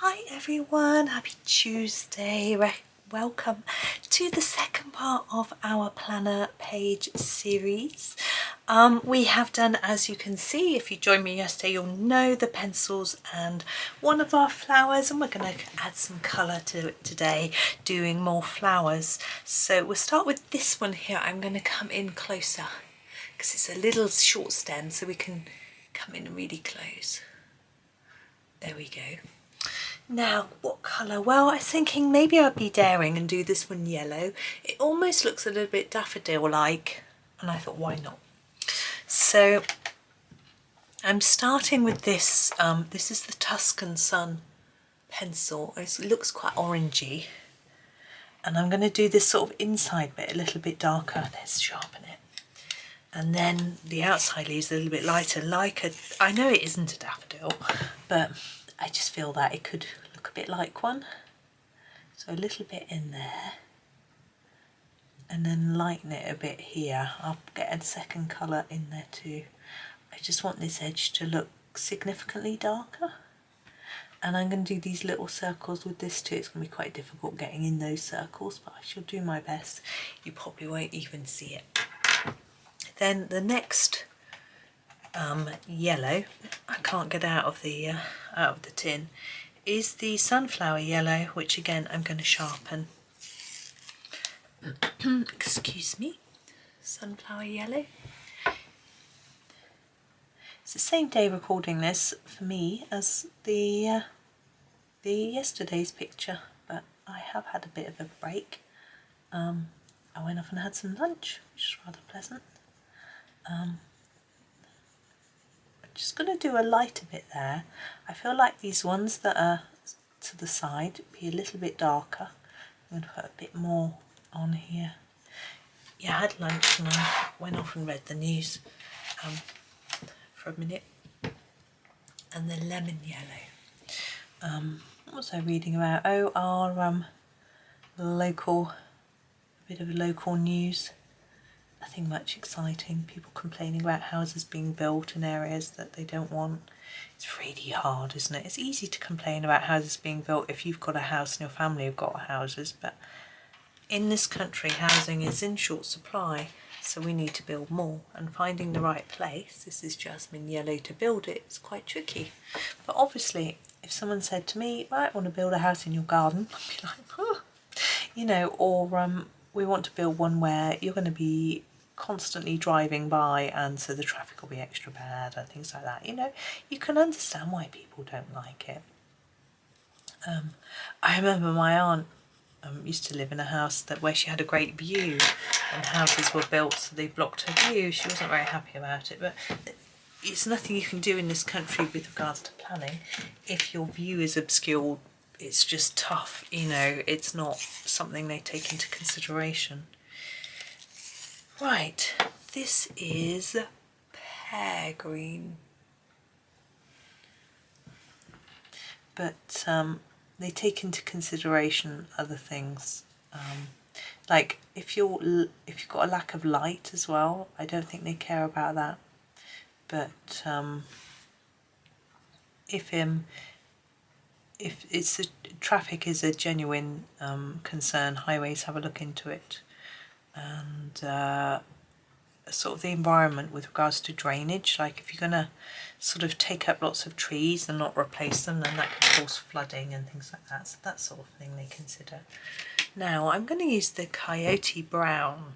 Hi everyone, happy Tuesday. Welcome to the second part of our planner page series. We have done, as you can see, if you joined me yesterday, you'll know the pencils and one of our flowers, and we're going to add some colour to it today, doing more flowers. So we'll start with this one here. I'm going to come in closer because it's a little short stem, so we can come in really close. There we go. Now, what colour? Well, I was thinking maybe I'd be daring and do this one yellow. It almost looks a little bit daffodil-like, and I thought, why not? So, I'm starting with this. This is the Tuscan Sun pencil. It looks quite orangey. And I'm going to do this sort of inside bit a little bit darker. Let's sharpen it. And then the outside leaves a little bit lighter, like a... I know it isn't a daffodil, but I just feel that it could look a bit like one. So a little bit in there, and then lighten it a bit here. I'll get a second colour in there too. I just want this edge to look significantly darker. And I'm going to do these little circles with this too. It's going to be quite difficult getting in those circles, but I shall do my best. You probably won't even see it. Then the next yellow, I can't get out of the tin, is the sunflower yellow, which again I'm going to sharpen. Excuse me, sunflower yellow. It's the same day recording this for me as the yesterday's picture, but I have had a bit of a break. I went off and had some lunch, which is rather pleasant. I'm just going to do a lighter bit there. I feel like these ones that are to the side be a little bit darker. I'm going to put a bit more on here. Yeah, I had lunch and I went off and read the news for a minute. And the lemon yellow. What was I reading about? Oh, our local, a bit of local news. Nothing much exciting. People complaining about houses being built in areas that they don't want. It's really hard, isn't it? It's easy to complain about houses being built if you've got a house and your family have got houses, but in this country housing is in short supply, so we need to build more, and finding the right place, this is jasmine yellow, to build it is quite tricky. But obviously if someone said to me, right, I want to build a house in your garden, I'd be like, oh. You know, or we want to build one where you're going to be constantly driving by, and so the traffic will be extra bad and things like that. You know, you can understand why people don't like it. I remember my aunt used to live in a house where she had a great view, and houses were built so they blocked her view. She wasn't very happy about it, but it's nothing you can do in this country with regards to planning. If your view is obscured, it's just tough, you know, it's not something they take into consideration. Right, this is pear green, but they take into consideration other things, like if you've got a lack of light as well. I don't think they care about that, but if it's traffic is a genuine concern, highways, have a look into it. And sort of the environment with regards to drainage, like if you're going to sort of take up lots of trees and not replace them, then that can cause flooding and things like that. So that sort of thing they consider. Now I'm going to use the coyote brown.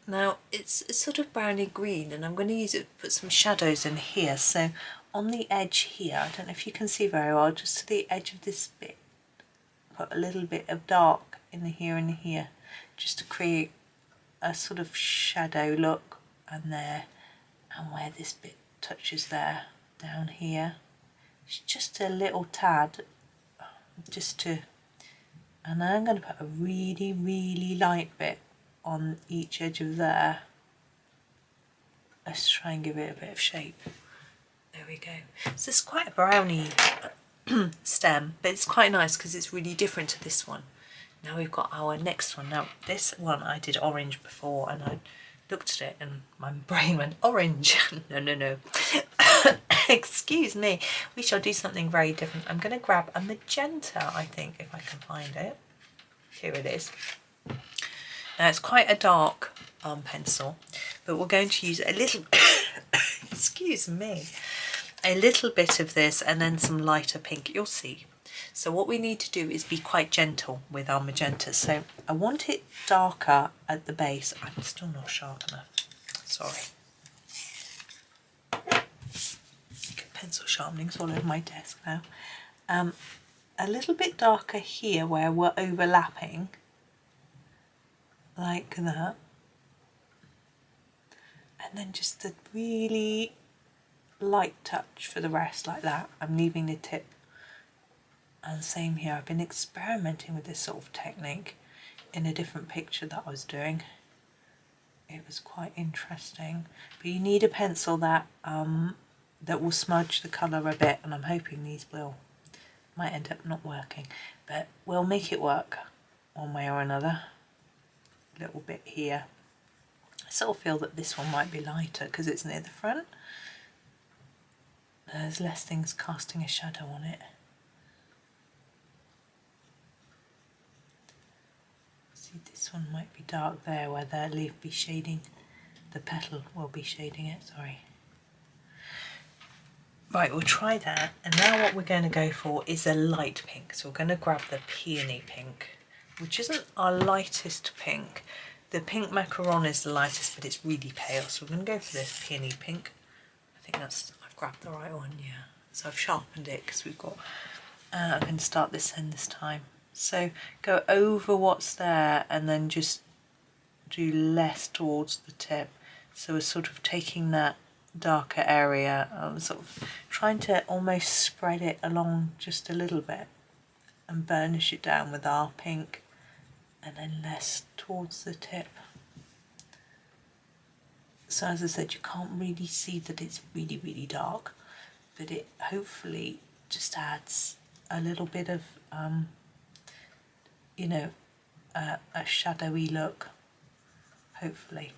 Now it's sort of browny green, and I'm going to use it to put some shadows in here. So on the edge here, I don't know if you can see very well, just to the edge of this bit, put a little bit of dark in the here and here, just to create a sort of shadow look, and there, and where this bit touches there, down here, it's just a little tad, just to, and then I'm going to put a really, really light bit on each edge of there. Let's try and give it a bit of shape. There we go. So it's quite a browny stem, but it's quite nice because it's really different to this one. Now we've got our next one. Now this one I did orange before, and I looked at it and my brain went orange. No. Excuse me. We shall do something very different. I'm going to grab a magenta, I think, if I can find it. Here it is. Now it's quite a dark pencil, but we're going to use a little, excuse me, a little bit of this and then some lighter pink, you'll see. So what we need to do is be quite gentle with our magenta. So I want it darker at the base. I'm still not sharp enough, sorry. Pencil sharpening's all over my desk now. A little bit darker here where we're overlapping, like that, and then just a really light touch for the rest, like that. I'm leaving the tip, and same here. I've been experimenting with this sort of technique in a different picture that I was doing. It was quite interesting, but you need a pencil that that will smudge the colour a bit, and I'm hoping these will. Might end up not working, but we'll make it work one way or another. A little bit here. I sort of feel that this one might be lighter because it's near the front. There's less things casting a shadow on it. See, this one might be dark there where the leaf be shading, the petal will be shading it, sorry. Right, we'll try that, and now what we're going to go for is a light pink. So we're going to grab the peony pink, which isn't our lightest pink. The pink macaron is the lightest, but it's really pale, so we're going to go for this peony pink. I think that's, I've grabbed the right one, yeah. So I've sharpened it because we've got, I'm going to start this end this time. So go over what's there and then just do less towards the tip. So we're sort of taking that darker area, sort of trying to almost spread it along just a little bit and burnish it down with our pink, and then less towards the tip. So as I said, you can't really see that it's really, really dark, but it hopefully just adds a little bit of, you know, a shadowy look, hopefully.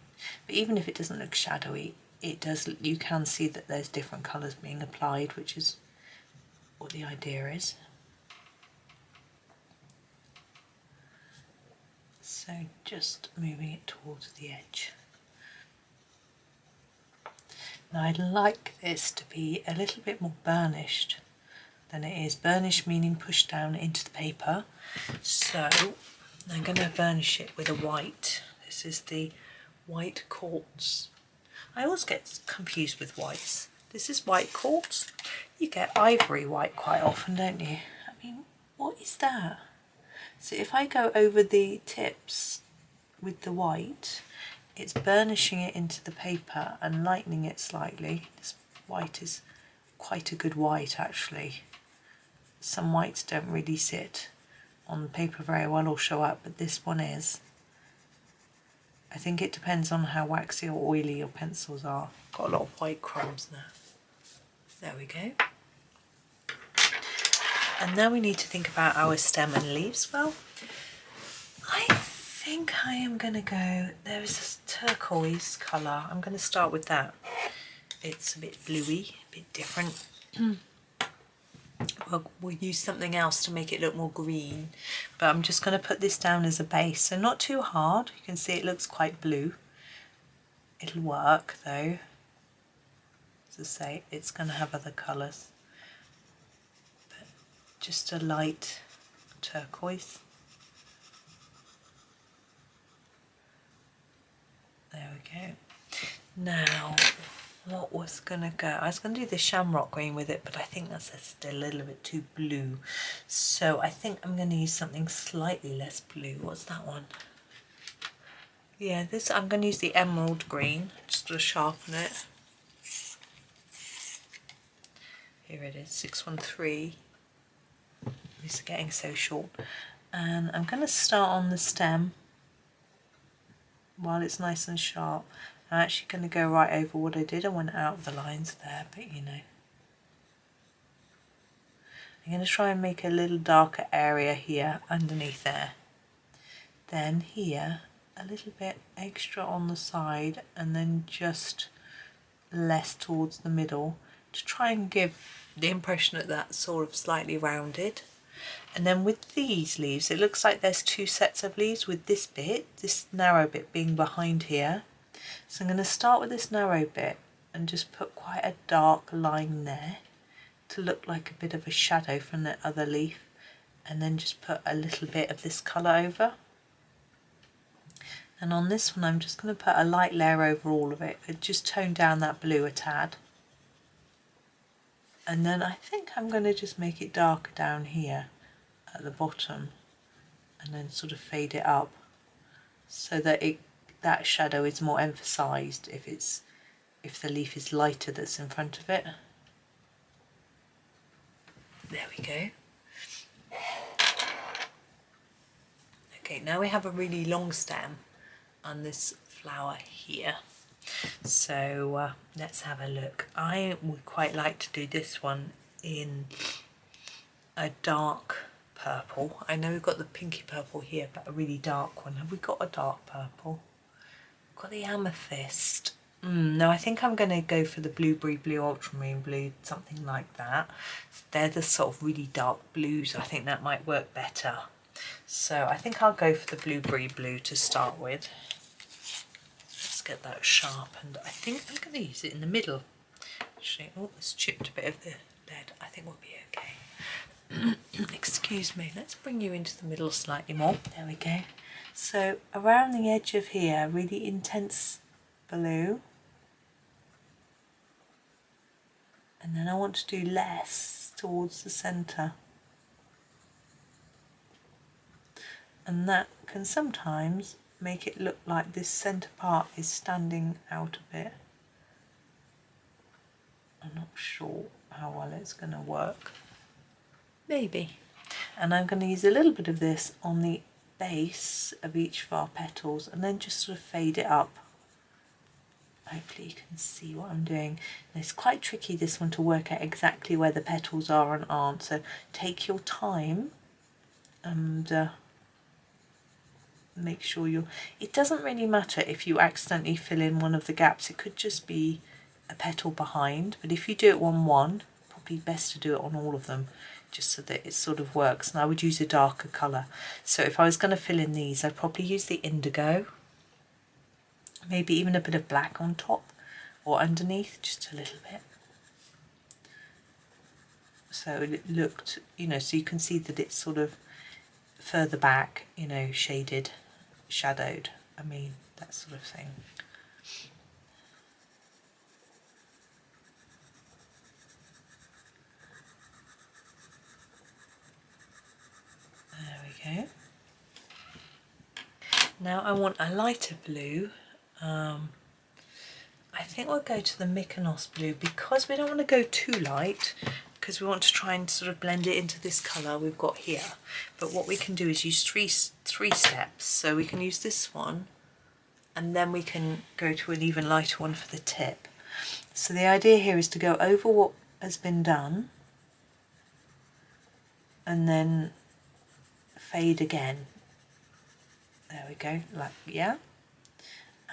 But even if it doesn't look shadowy, it does, you can see that there's different colours being applied, which is what the idea is. So just moving it towards the edge. Now I'd like this to be a little bit more burnished than it is. Burnished meaning pushed down into the paper. So I'm going to burnish it with a white. This is the white quartz. I always get confused with whites. This is white quartz. You get ivory white quite often, don't you? I mean, what is that? So if I go over the tips with the white, it's burnishing it into the paper and lightening it slightly. This white is quite a good white, actually. Some whites don't really sit on the paper very well or show up, but this one is. I think it depends on how waxy or oily your pencils are. Got a lot of white crumbs now. There we go. And now we need to think about our stem and leaves. Well, I think I am going to go, there is this turquoise colour. I'm going to start with that. It's a bit bluey, a bit different. We'll use something else to make it look more green, but I'm just going to put this down as a base, so not too hard. You can see it looks quite blue. It'll work though. As I say, it's going to have other colours, but just a light turquoise. There we go. Now, what was gonna go? I was gonna do the shamrock green with it, but I think that's still a little bit too blue. So I think I'm gonna use something slightly less blue. What's that one? Yeah, this, I'm gonna use the emerald green, just to sharpen it. Here it is, 613. These are getting so short. And I'm gonna start on the stem while it's nice and sharp. I'm actually going to go right over what I did. I went out of the lines there, but you know. I'm going to try and make a little darker area here underneath there. Then here, a little bit extra on the side, and then just less towards the middle. to try and give the impression that that's sort of slightly rounded. And then with these leaves, it looks like there's two sets of leaves with this bit, this narrow bit being behind here. So I'm going to start with this narrow bit and just put quite a dark line there to look like a bit of a shadow from the other leaf, and then just put a little bit of this colour over. And on this one I'm just going to put a light layer over all of it, and just tone down that blue a tad. And then I think I'm going to just make it darker down here at the bottom, and then sort of fade it up so that that shadow is more emphasised if the leaf is lighter that's in front of it. There we go. Okay, now we have a really long stem on this flower here. So let's have a look. I would quite like to do this one in a dark purple. I know we've got the pinky purple here, but a really dark one. Have we got a dark purple? We've got the amethyst. No, I think I'm going to go for the blueberry blue, ultramarine blue, something like that. They're the sort of really dark blues. I think that might work better. So I think I'll go for the blueberry blue to start with. Let's get that sharpened. I think I'm going to use it in the middle. Actually, oh, it's chipped a bit of the lead. I think we'll be okay. Excuse me. Let's bring you into the middle slightly more. There we go. So around the edge of here, really intense blue. And then I want to do less towards the centre. And that can sometimes make it look like this centre part is standing out a bit. I'm not sure how well it's going to work. Maybe. And I'm going to use a little bit of this on the base of each of our petals and then just sort of fade it up. Hopefully you can see what I'm doing. And it's quite tricky, this one, to work out exactly where the petals are and aren't, so take your time and make sure it doesn't really matter if you accidentally fill in one of the gaps. It could just be a petal behind, but if you do it one, probably best to do it on all of them, just so that it sort of works. And I would use a darker colour. So if I was going to fill in these, I'd probably use the indigo, maybe even a bit of black on top or underneath, just a little bit. So it looked, so you can see that it's sort of further back, shaded, shadowed, that sort of thing. There we go. Now I want a lighter blue. I think we'll go to the mykonos blue, because we don't want to go too light, because we want to try and sort of blend it into this colour we've got here. But what we can do is use three steps. So we can use this one, and then we can go to an even lighter one for the tip. So the idea here is to go over what has been done and then fade again. There we go, yeah.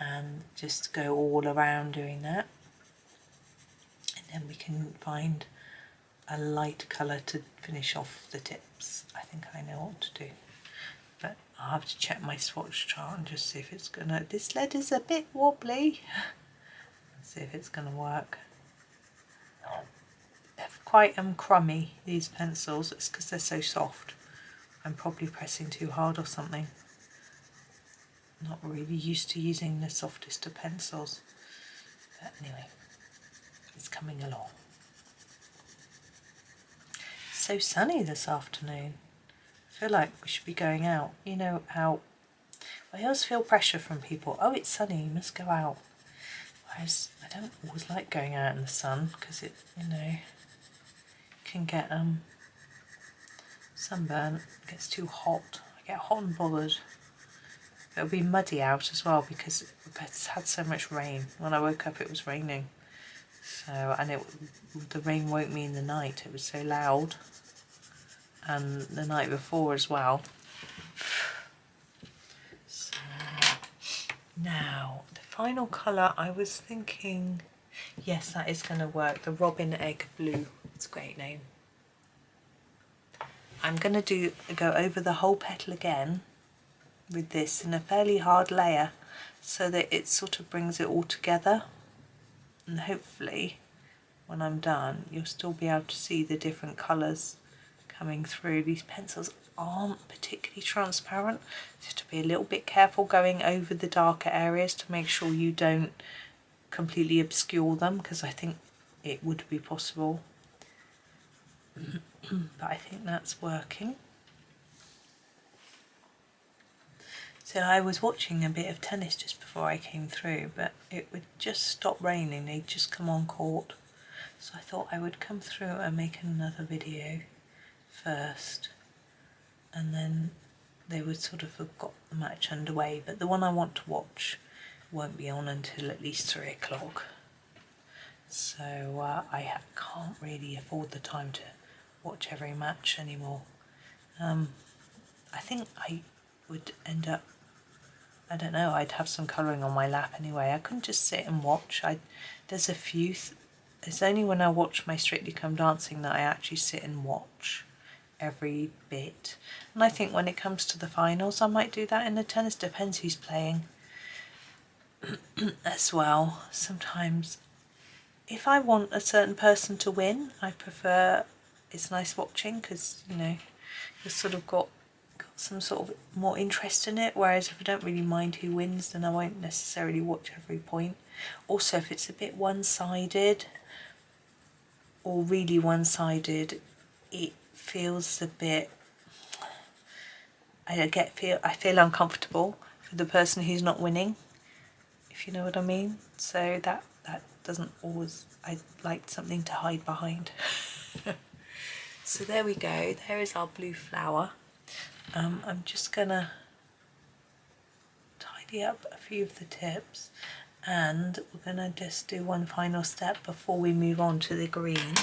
And just go all around doing that. And then we can find a light colour to finish off the tips. I think I know what to do. But I'll have to check my swatch chart and just see if it's gonna... This lead is a bit wobbly. Let's see if it's gonna work. They're quite crummy, these pencils. It's because they're so soft. I'm probably pressing too hard or something. Not really used to using the softest of pencils. But anyway, it's coming along. It's so sunny this afternoon. I feel like we should be going out. You know how I always feel pressure from people. Oh, it's sunny, you must go out. Whereas I don't always like going out in the sun, because it, can get sunburn. It gets too hot. I get hot and bothered. It'll be muddy out as well, because it's had so much rain. When I woke up it was raining. So, and the rain woke me in the night. It was so loud. And the night before as well. So, now, the final colour I was thinking, Yes, that is going to work. The robin egg blue. It's a great name. I'm going to go over the whole petal again with this in a fairly hard layer so that it sort of brings it all together, and hopefully when I'm done you'll still be able to see the different colours coming through. These pencils aren't particularly transparent, so you have to be a little bit careful going over the darker areas to make sure you don't completely obscure them, because I think it would be possible. But I think that's working. So I was watching a bit of tennis just before I came through, but it would just stop raining, they'd just come on court. So I thought I would come through and make another video first, and then they would sort of have got the match underway, but the one I want to watch won't be on until at least 3 o'clock. So I can't really afford the time to watch every match anymore. I think I would end up, I don't know, I'd have some colouring on my lap anyway. I couldn't just sit and watch. There's a few, it's only when I watch my Strictly Come Dancing that I actually sit and watch every bit. And I think when it comes to the finals I might do that in the tennis, depends who's playing as well. Sometimes if I want a certain person to win, I prefer, it's nice watching because, you know, you've sort of got some sort of more interest in it, whereas if I don't really mind who wins, then I won't necessarily watch every point. Also, if it's a bit one-sided or really one-sided, it feels a bit, I feel uncomfortable for the person who's not winning, if you know what I mean. So that doesn't always, I like something to hide behind. So there we go, there is our blue flower. I'm just gonna tidy up a few of the tips, and we're gonna just do one final step before we move on to the green.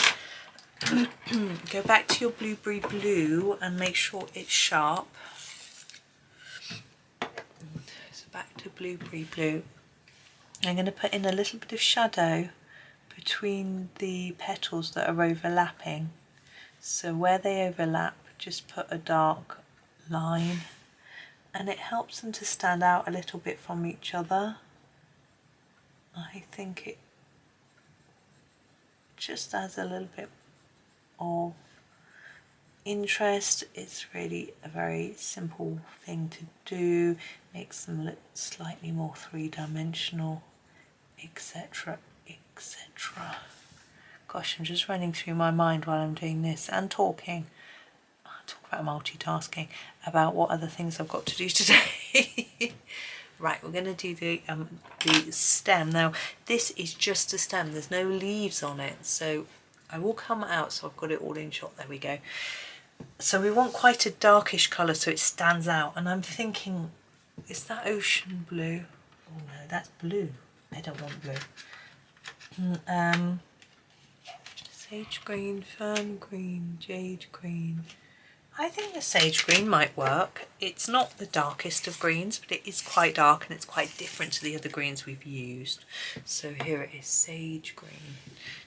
Go back to your blueberry blue and make sure it's sharp. So back to blueberry blue. I'm going to put in a little bit of shadow between the petals that are overlapping. So where they overlap, just put a dark line, and it helps them to stand out a little bit from each other. I think it just adds a little bit of interest. It's really a very simple thing to do, makes them look slightly more three-dimensional, etc, etc. Gosh, I'm just running through my mind while I'm doing this and talking. Talk about multitasking, about what other things I've got to do today. Right, we're going to do the stem. Now, this is just a stem. There's no leaves on it, so I will come out so I've got it all in shot. There we go. So we want quite a darkish colour so it stands out, and I'm thinking, is that ocean blue? Oh no, that's blue. I don't want blue. Sage green, fern green, jade green. I think the sage green might work. It's not the darkest of greens, but it is quite dark and it's quite different to the other greens we've used. So here it is, sage green.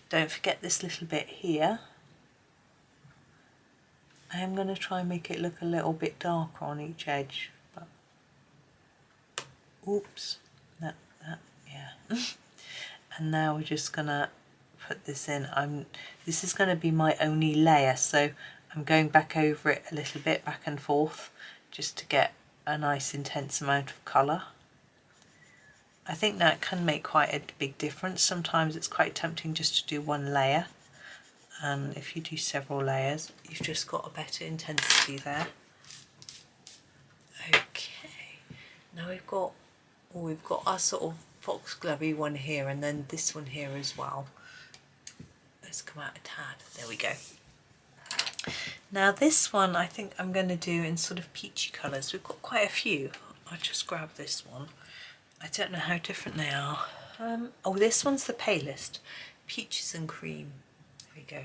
Don't forget this little bit here. I am going to try and make it look a little bit darker on each edge, but oops, that yeah. And now we're just going to put this in. This is going to be my only layer, so I'm going back over it a little bit, back and forth, just to get a nice intense amount of colour. I think that can make quite a big difference. Sometimes it's quite tempting just to do one layer, and if you do several layers, you've just got a better intensity there. Okay, now we've got our sort of foxglovey one here, and then this one here as well. Let's come out a tad. There we go. Now this one I think I'm going to do in sort of peachy colours. We've got quite a few. I'll just grab this one. I don't know how different they are. Oh, this one's the palest. Peaches and cream. There we go.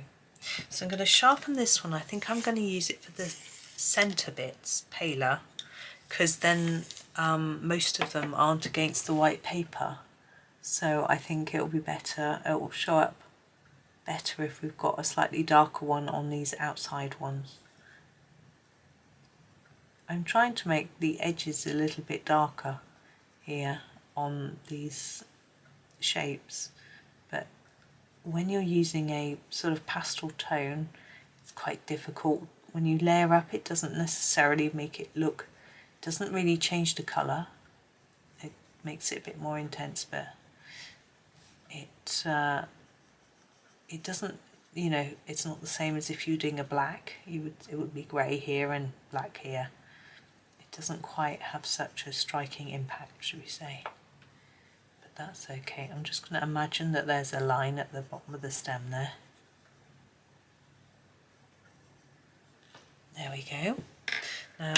So I'm going to sharpen this one. I think I'm going to use it for the centre bits, paler, because then most of them aren't against the white paper. So I think it'll be better, it will show up better if we've got a slightly darker one on these outside ones. I'm trying to make the edges a little bit darker here on these shapes, but when you're using a sort of pastel tone, it's quite difficult. When you layer up, it doesn't necessarily make it look, doesn't really change the colour. It makes it a bit more intense, but it doesn't, you know, it's not the same as if you're doing a black. It would be grey here and black here. It doesn't quite have such a striking impact, should we say. But that's okay. I'm just going to imagine that there's a line at the bottom of the stem there. There we go. Now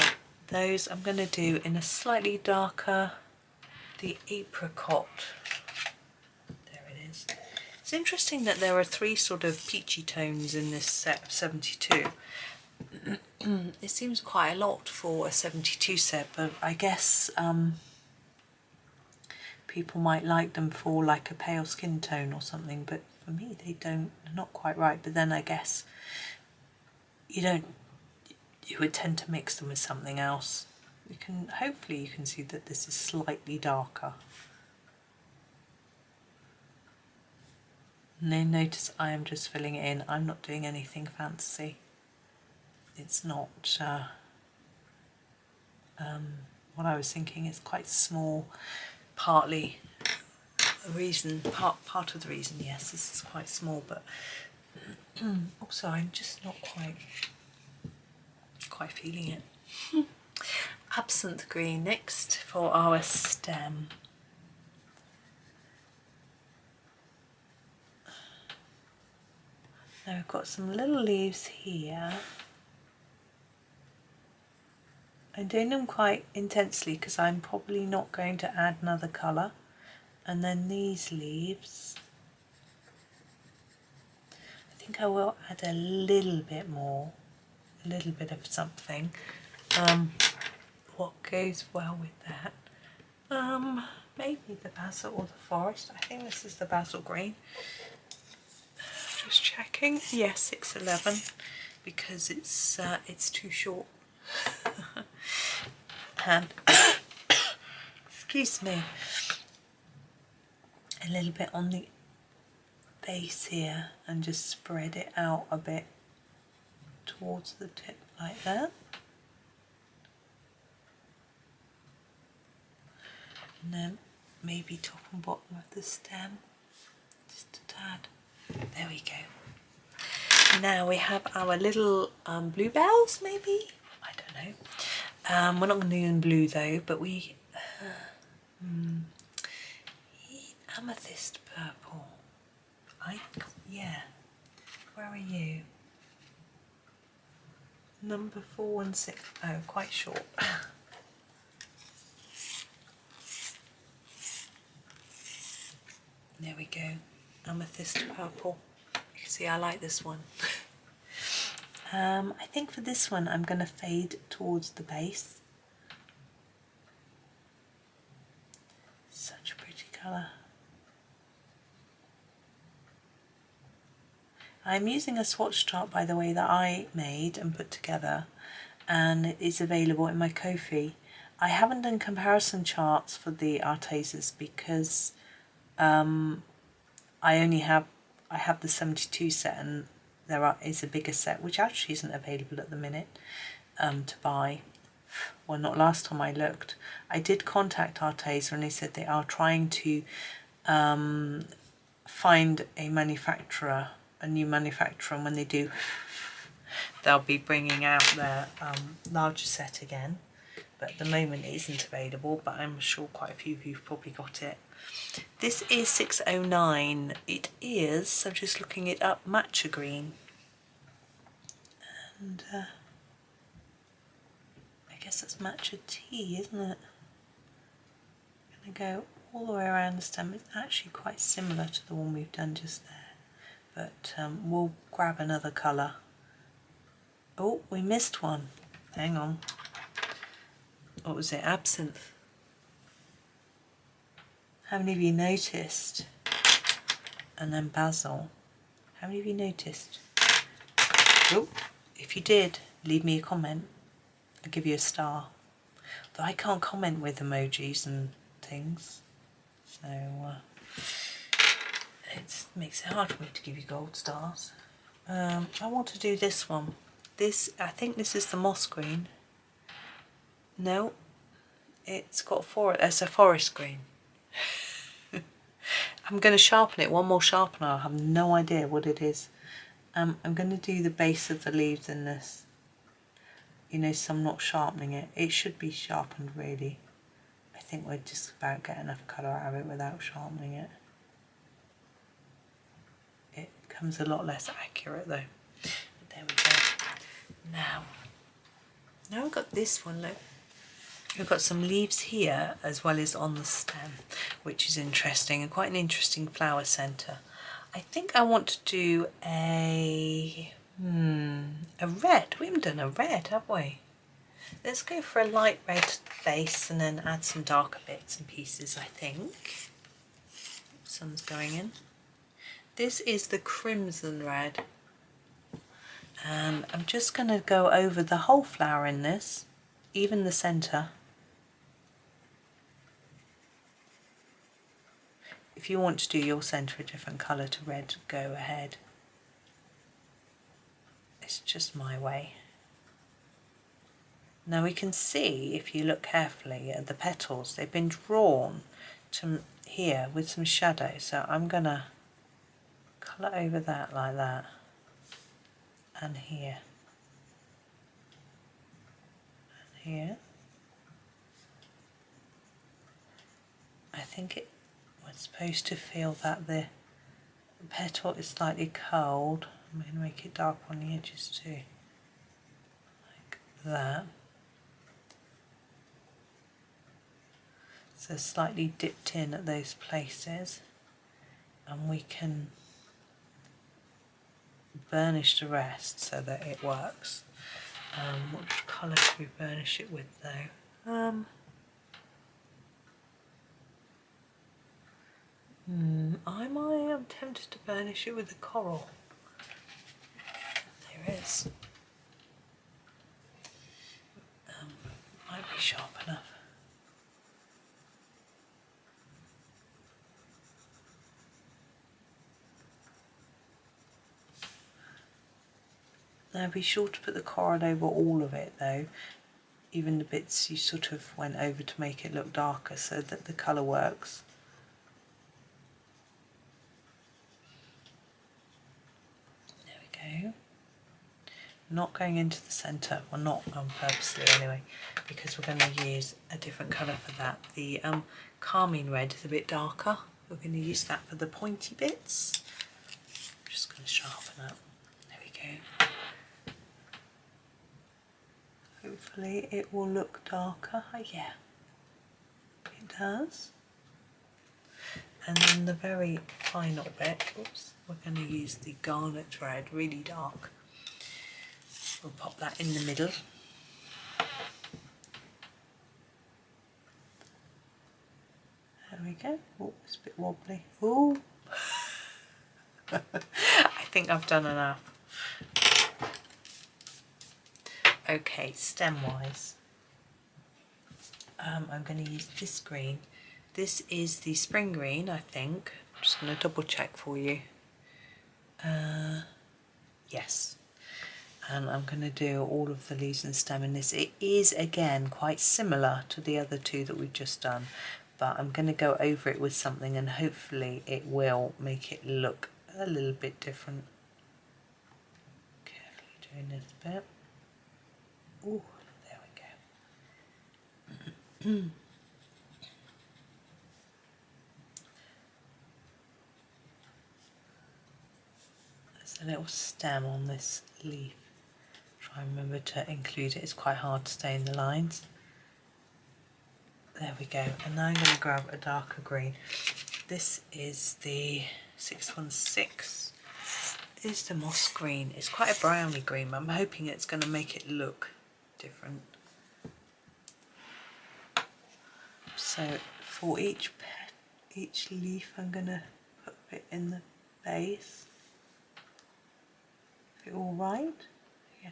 those I'm going to do in a slightly darker, the apricot. There it is. It's interesting that there are 3 sort of peachy tones in this set of 72. It seems quite a lot for a 72 set, but I guess people might like them for like a pale skin tone or something, but for me they're not quite right. But then I guess you would tend to mix them with something else. Hopefully you can see that this is slightly darker. And then notice I am just filling it in. I'm not doing anything fancy. It's not what I was thinking. It's quite small. Partly a reason, part of the reason, yes, this is quite small, but also I'm just not quite feeling it. Absinthe green next for our stem. Now we've got some little leaves here. I'm doing them quite intensely because I'm probably not going to add another colour. And then these leaves, I think I will add a little bit more, a little bit of something. What goes well with that? Maybe the basil or the forest. I think this is the basil green. Just checking. Yes, 611 because it's too short. And excuse me, a little bit on the base here and just spread it out a bit towards the tip like that. And then maybe top and bottom of the stem, just a tad. There we go. Now we have our little bluebells, maybe? I don't know. We're not going to do them blue though, but we amethyst purple. Yeah. Where are you? Number 4 and 6. Oh, quite short. There we go. Amethyst purple. You can see I like this one. I think for this one I'm going to fade towards the base. Such a pretty colour. I'm using a swatch chart, by the way, that I made and put together, and it is available in my Ko-fi. I haven't done comparison charts for the Artezas because I have the 72 set, and is a bigger set which actually isn't available at the minute to buy. Well, not last time I looked. I did contact Arteza and they said they are trying to find a manufacturer, a new manufacturer, and when they do they'll be bringing out their larger set again, but at the moment it isn't available, but I'm sure quite a few of you have probably got it. This is 609. It is, I'm just looking it up, matcha green, and I guess that's matcha tea, isn't it? I'm going to go all the way around the stem. It's actually quite similar to the one we've done just there, but we'll grab another colour. Oh, we missed one. Hang on. What was it? Absinthe. How many of you noticed? And then basil. How many of you noticed? Oh, if you did, leave me a comment. I'll give you a star. Though I can't comment with emojis and things, so it makes it hard for me to give you gold stars. I want to do this one. This, I think this is the moss green. No, it's got it's a forest green. I'm going to sharpen it, one more sharpener. I have no idea what it is. I'm going to do the base of the leaves in this. You know, so I'm not sharpening it. It should be sharpened really. I think we're just about getting enough colour out of it without sharpening it. It becomes a lot less accurate though. But there we go. Now we've got this one, look. We've got some leaves here as well as on the stem, which is interesting and quite an interesting flower centre. I think I want to do a red. We haven't done a red, have we? Let's go for a light red base and then add some darker bits and pieces, I think. Sun's going in. This is the crimson red. And I'm just going to go over the whole flower in this, even the centre. If you want to do your centre a different colour to red, go ahead. It's just my way. Now we can see, if you look carefully at the petals, they've been drawn to here with some shadow. So I'm going to colour over that like that, and here, and here. I think we're supposed to feel that the petal is slightly curled. I'm going to make it dark on the edges too, like that. So slightly dipped in at those places, and we can burnish the rest so that it works. What colour should we burnish it with though? I'm tempted to burnish it with the coral. There is. Might be sharp enough. Now be sure to put the coral over all of it though, even the bits you sort of went over to make it look darker so that the colour works. There we go. Not going into the centre, well not purposely anyway, because we're going to use a different colour for that. The carmine red is a bit darker. We're going to use that for the pointy bits. I'm just going to sharpen up. There we go. Hopefully it will look darker. Oh, yeah, it does. And then the very final bit, oops, we're going to use the garnet red, really dark. We'll pop that in the middle. There we go. Oh, it's a bit wobbly. Oh, I think I've done enough. Okay, stem-wise, I'm going to use this green. This is the spring green, I think. I'm just going to double check for you. Yes. And I'm going to do all of the leaves and stem in this. It is, again, quite similar to the other two that we've just done, but I'm going to go over it with something and hopefully it will make it look a little bit different. Carefully doing this bit. Oh, there we go. There's a little stem on this leaf. Try and remember to include it. It's quite hard to stay in the lines. There we go. And now I'm going to grab a darker green. This is the 616. Is the moss green. It's quite a browny green, but I'm hoping it's going to make it look different. So for each each leaf I'm going to put a bit in the base. Is it all right? Yeah.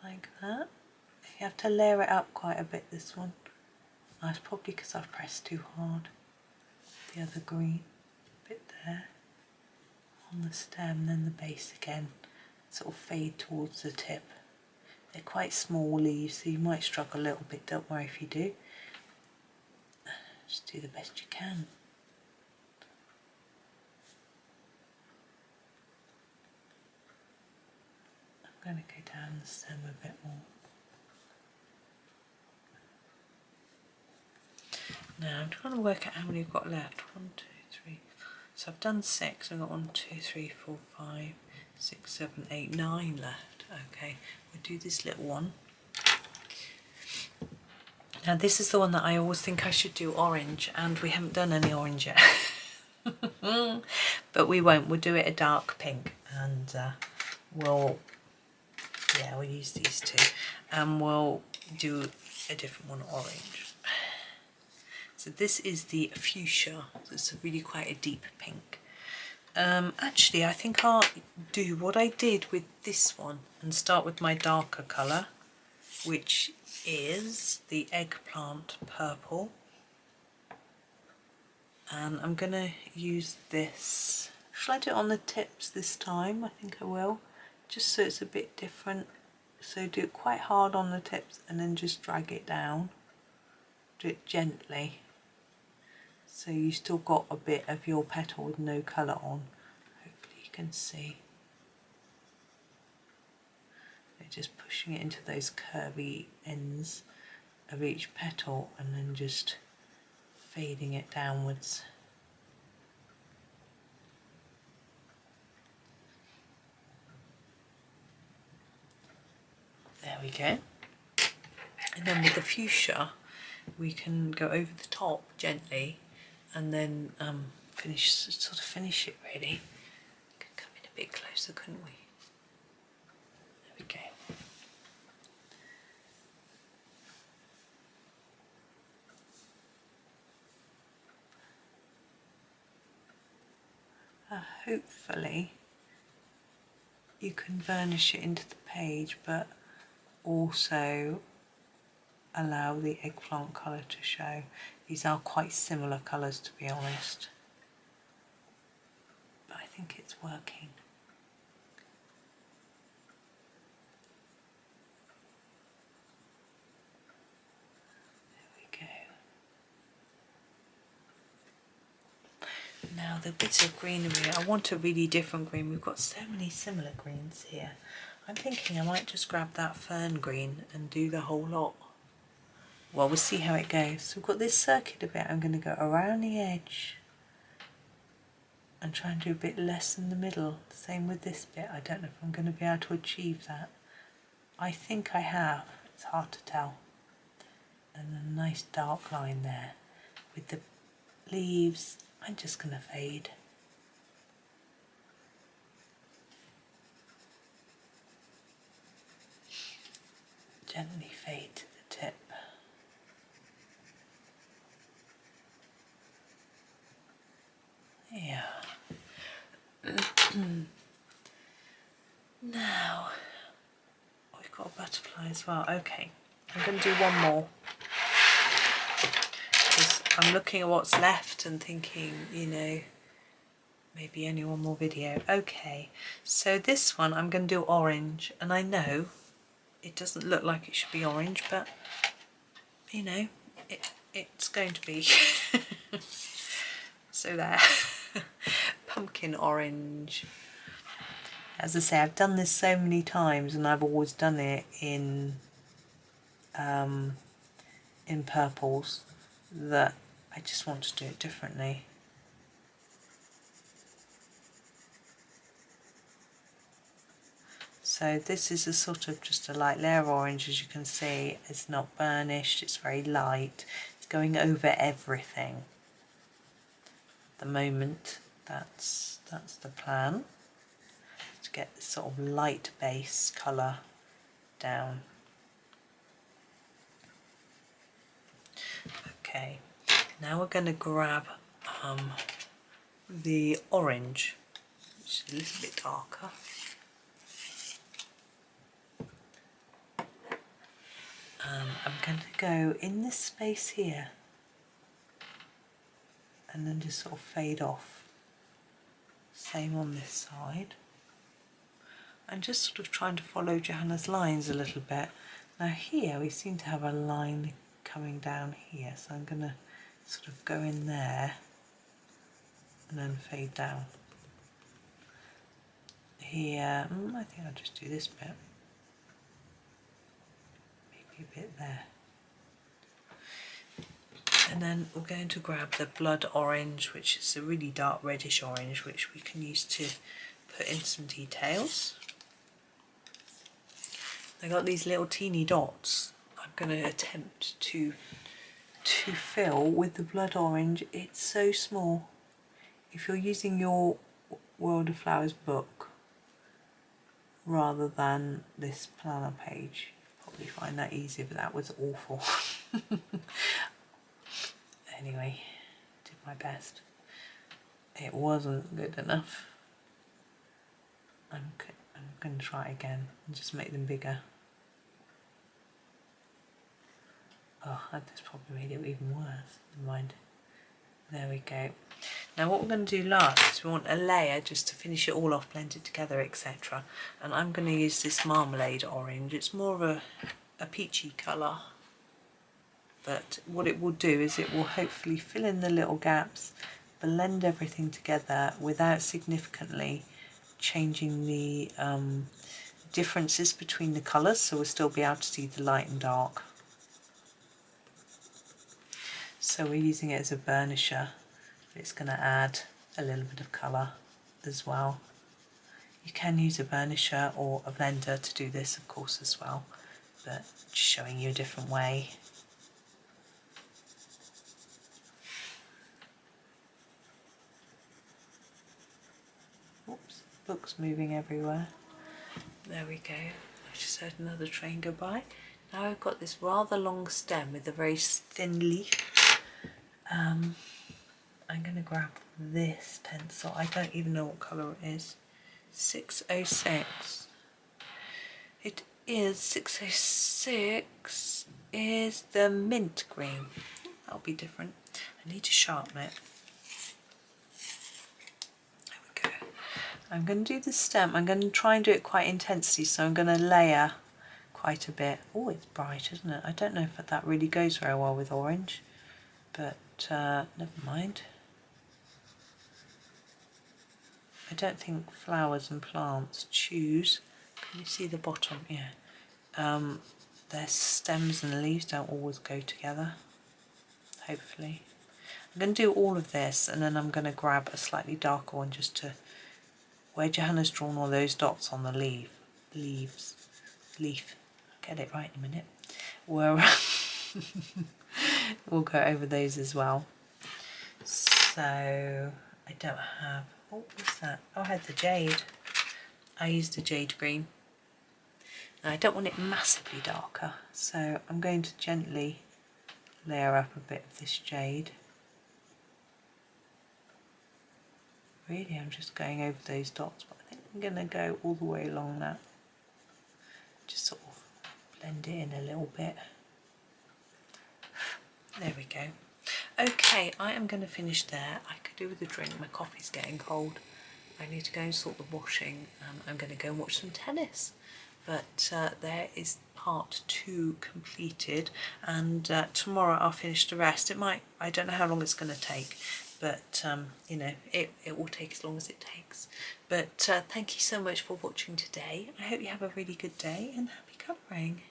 Like that. You have to layer it up quite a bit, this one. That's probably because I've pressed too hard. The other green bit there on the stem, then the base again, sort of fade towards the tip. They're quite small leaves, so you might struggle a little bit, don't worry if you do. Just do the best you can. I'm going to go down the stem a bit more. Now I'm trying to work out how many I've got left. 1, 2, 3. So I've done 6. I've got 1, 2, 3, 4, 5, 6, 7, 8, 9 left. Okay, we'll do this little one. Now this is the one that I always think I should do orange, and we haven't done any orange yet. But we won't. We'll do it a dark pink, and we'll use these two, and we'll do a different one orange. So this is the fuchsia. So it's really quite a deep pink. Actually, I think I'll do what I did with this one and start with my darker colour, which is the eggplant purple. And I'm going to use this. Shall I do it on the tips this time? I think I will. Just so it's a bit different. So do it quite hard on the tips and then just drag it down. Do it gently. So you still got a bit of your petal with no colour on. Hopefully you can see. They're just pushing it into those curvy ends of each petal and then just fading it downwards. There we go. And then with the fuchsia, we can go over the top gently and then finish it really. Could come in a bit closer, couldn't we? There we go. Hopefully you can varnish it into the page, but also allow the eggplant colour to show. These are quite similar colours, to be honest, but I think it's working. There we go. Now the bits of greenery, I want a really different green. We've got so many similar greens here. I'm thinking I might just grab that fern green and do the whole lot. Well, we'll see how it goes. So we've got this circular bit. I'm going to go around the edge and try and do a bit less in the middle. Same with this bit. I don't know if I'm going to be able to achieve that. I think I have. It's hard to tell. And a nice dark line there. With the leaves, I'm just going to fade. Gently fade to the tip. Yeah. Now, we've got a butterfly as well. Okay, I'm going to do one more. Because I'm looking at what's left and thinking, you know, maybe only one more video. Okay, so this one I'm going to do orange. And I know it doesn't look like it should be orange, but, you know, it's going to be. So there. Pumpkin orange. As I say, I've done this so many times and I've always done it in purples that I just want to do it differently. So this is a sort of just a light layer of orange, as you can see. It's not burnished, it's very light. It's going over everything. At the moment, that's the plan, to get this sort of light base colour down. Okay, now we're going to grab the orange, which is a little bit darker. I'm going to go in this space here and then just sort of fade off. Same on this side. I'm just sort of trying to follow Johanna's lines a little bit. Now here we seem to have a line coming down here, so I'm going to sort of go in there and then fade down. Here, I think I'll just do this bit. Maybe a bit there. And then we're going to grab the blood orange, which is a really dark reddish orange, which we can use to put in some details. I got these little teeny dots. I'm going to attempt to fill with the blood orange. It's so small. If you're using your World of Flowers book rather than this planner page, you'll probably find that easier, but that was awful. Anyway, did my best. It wasn't good enough. I'm going to try again and just make them bigger. Oh, that's probably made it even worse. Never mind. There we go. Now what we're going to do last is we want a layer just to finish it all off, blend it together, etc. And I'm going to use this marmalade orange. It's more of a peachy colour. But what it will do is it will hopefully fill in the little gaps, blend everything together without significantly changing the differences between the colours, so we'll still be able to see the light and dark. So we're using it as a burnisher, but it's going to add a little bit of colour as well. You can use a burnisher or a blender to do this, of course, as well, but just showing you a different way. Oops, book's moving everywhere. There we go. I've just heard another train go by. Now I've got this rather long stem with a very thin leaf. I'm going to grab this pencil. I don't even know what colour it is. 606. It is 606 is the mint green. That'll be different. I need to sharpen it. I'm going to do the stem. I'm going to try and do it quite intensely, so I'm going to layer quite a bit. Oh, it's bright, isn't it? I don't know if that really goes very well with orange, but never mind. I don't think flowers and plants choose. Can you see the bottom? Yeah. Their stems and leaves don't always go together, hopefully. I'm going to do all of this, and then I'm going to grab a slightly darker one just to where Johanna's drawn all those dots on the leaf, I'll get it right in a minute, we'll go over those as well. So I don't have, what was that? Oh, I had the jade. I used the jade green. Now I don't want it massively darker, so I'm going to gently layer up a bit of this jade. Really, I'm just going over those dots, but I think I'm going to go all the way along that. Just sort of blend it in a little bit. There we go. Okay, I am going to finish there. I could do with a drink. My coffee's getting cold. I need to go and sort the washing. I'm going to go and watch some tennis. But there is part 2 completed, and tomorrow I'll finish the rest. I don't know how long it's going to take. But, you know, it will take as long as it takes. But thank you so much for watching today. I hope you have a really good day and happy colouring.